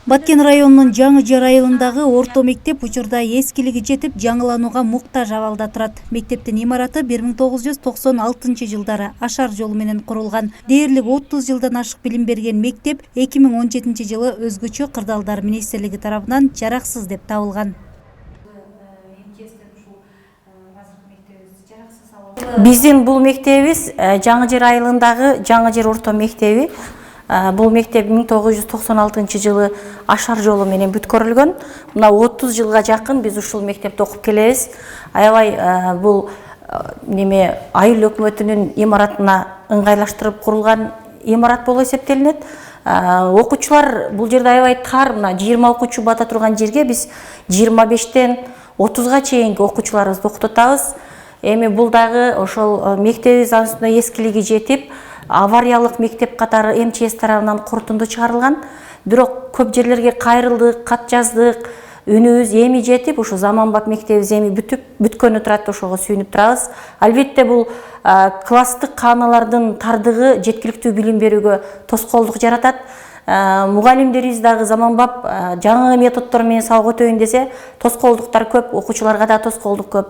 Баткен районунун Жаңы Жер айылындагы орто мектеп учурда эскилиги жетип, жаңыланууга муктаж абалда турат. Мектептин имараты 1996 жылдары ашар жолу менен курулган. Дээрлик 30 жылдан ашык билим берген мектеп 2017 жылы өзгөчө кырдаалдар министрлиги тарабынан жараксыз деп табылган. Биздин бул мектебибиз Жаңы Жер айылындагы Жаңы Жер орто мектеби. Бул мектеп 1996 жылы ашар жолу менен бүткөрүлгөн. Мына 30 жылга жакын биз ушул мектепте окуп келебиз. Аябай бул айыл өкмөтүнүн имаратына ыңгайлаштырып курулган имарат болуп эсептелинет. Окуучулар бул жерде аябай тар, мына 20 окуучу бата турган жерге биз 25тен 30га чейинки окуучуларыбызды окутабыз. Эми бул дагы ошол мектебибиз астында эскилиги жетип, авариялык мектеп катары МЧС тарабынан корутунду чыгарылган. Бирок көп жерлерге кайрылдык, кат жаздык, үнүбүз эми жетип, ушу заманбап мектебибиз эми бүткөнү турат, ошого сүйүнүп турабыз. Албетте бул класстык кааналардын тардыгы жеткиликтүү билим берүүгө тоскоолдук жаратат. Мугалимдерибиз дагы заманбап жаңы методдор менен сабак өтөйүн десе, тоскоолдуктар көп, окуучуларга да тоскоолдук көп.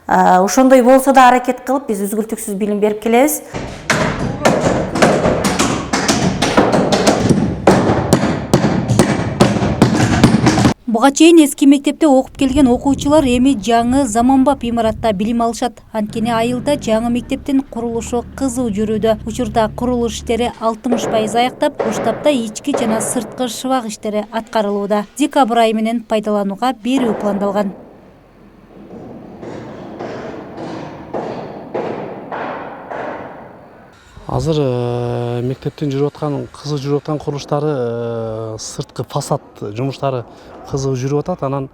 Ошондой болсо да аракет кылып, биз үзгүлтүксүз билим берип келебиз. Буга чейин эски мектепте окуп келген окуучулар эми жаңы заманбап имаратта билим алышат. Анткени айылда жаңы мектептин курулушу кызуу жүрүүдө. Учурда курулуш иштери 60% аяктап, уштапта ички жана сырткы шыбак иштери аткарылууда. Декабрь айы менен пайдаланууга берүү пландалган. Азыр мектептин кызуу жүрүп аткан курулуштары, сырткы фасад жумуштары кызуу жүрүп атат. Анан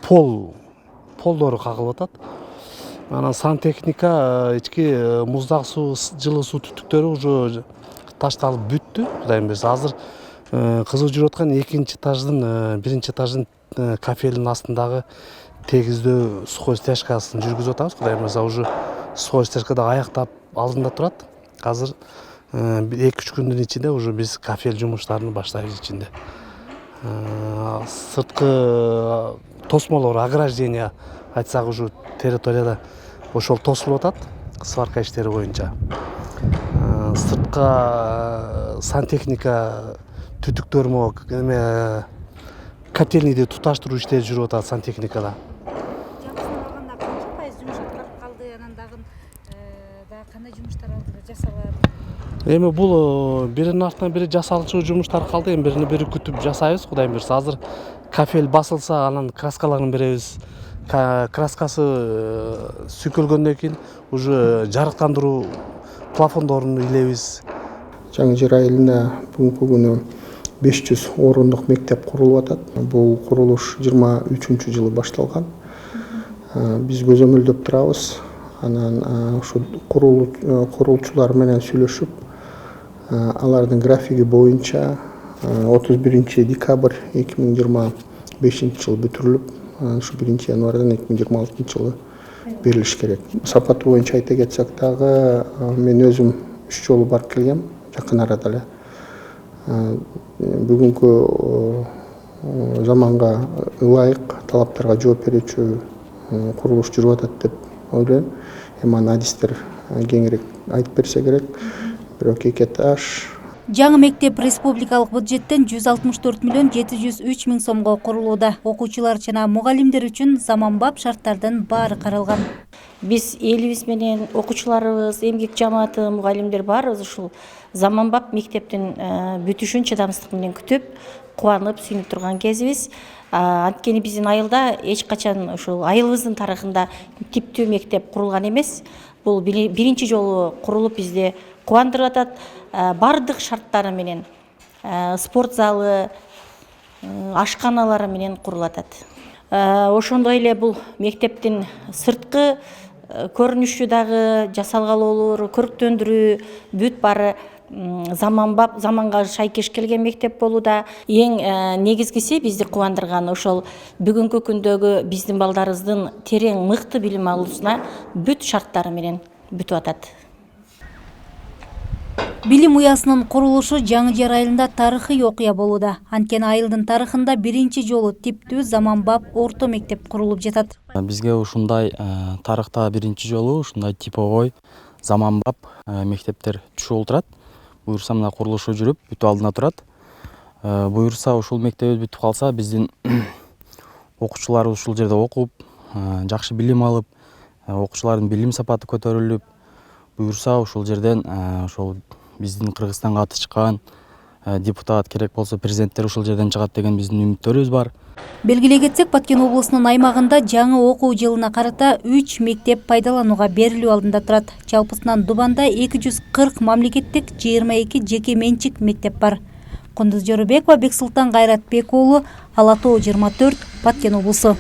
полдору кагылып атат. Анан сантехника, ички муздак суу, жылуу суу түтүктөрү уже ташталып бүттү. Кудайым берсе, азыр кызуу жүрүп аткан биринчи этаждын кафелинин астындагы тегиздөө сухой стяжкасын жүргүзүп атабыз. Кудайым берсе, уже сухой стяжка да аяктап алдында турат. Азыр 2-3 күндүн ичинде уже биз кафел жумуштарын баштайбыз ичинде. Сырткы тосмолор, ограждение айтсак, уже территорияда ошол тосулуп атат сварка иштери боюнча. Сыртка сантехника түтүктөрмө, котельныйды туташтыруу иштери жүрүп атат сантехникада. Эми бул биринин артынан бири жасалчу жумуштар калды. Эми бири күтүп жасайбыз, Кудайым берсе. Азыр кафел басылса, анан краскаларын беребиз. Краскасы сүйкөлгөндөн кийин уже жарыктандыруу плафондорун илебиз. Жаңы Жер айылында бүгүнкү күнү 500 орундук мектеп курулуп атат. Бул курулуш 23-жылы башталган. Биз көзөмөлдөп турабыз. Анан ушу курулчулар менен сүйлөшүп, алардын графиги боюнча 31 декабрь 2025 жылы бүтүрүлүп, ушу 1 январдан 2026 жылы берилиш керек. Сапаты боюнча айта кетсек дагы, мен өзүм 3 жолу барып келгем, жакын арада эле. Бүгүнкү заманга ылайык, талаптарга жооп берүүчү курулуш жүрүп атат деп ойлойм. Эми адистер кеңирээк айтып берсе керек. Бирок 2 этаж. Жаңы мектеп республикалык бюджеттен 164 миллион 703 миң сомго курулууда. Окуучулар жана мугалимдер үчүн заманбап шарттардын баары каралган. Биз элибиз менен окуучуларыбыз, эмгек жамааты, мугалимдер баарыбыз ушул заманбап мектептин бүтүшүн чыдамсыздык менен күтүп, кубанып, сүйүнүп турган кезибиз. Анткени биздин айылда эч качан ушул айылыбыздын тарыхында типтүү мектеп курулган эмес. Бул биринчи жолу курулуп бизди кубандырып атат. Бардык шарттары менен, спорт залы, ашканалары менен курулуп атат. Ошондой эле бул мектептин сырткы көрүнүшү дагы, жасалгалоолору, көрктөндүрүү бүт баары заманбап, заманга шайкеш келген мектеп болууда. Эң негизгиси бизди кубандырган ошол бүгүнкү күндөгү биздин балдарыбыздын терең, мыкты билим алуусуна бүт шарттары менен бүтүп атат. Билим уясынын курулушу Жаңы Жер айылында тарыхый окуя болууда. Анткени айылдын тарыхында биринчи жолу типтүү заманбап орто мектеп курулуп жатат. Бизге ушундай тарыхта биринчи жолу ушундай типовой заманбап мектептер түшүп олтурат. Буюрса мына курулушу жүрүп бүтүп алдына турат. Буюрса ушул мектебибиз бүтүп калса, биздин окуучуларыбыз ушул жерде окуп, жакшы билим алып, окуучулардын билим сапаты көтөрүлүп, буюрса ушул жерден ошол биздин Кыргызстанга аты чыккан депутат, керек болсо президенттер ушул жерден чыгат деген биздин үмүттөрүбүз бар. Белгилей кетсек, Баткен облусунун аймагында жаңы окуу жылына карата 3 мектеп пайдаланууга берилүү алдында турат. Жалпысынан Дубанда 240 мамлекеттик, 22 жеке менчик мектеп бар. Кундуз Жорубекова, Бексултан Кайратбек уулу, Ала Тоо 24, Баткен облусу.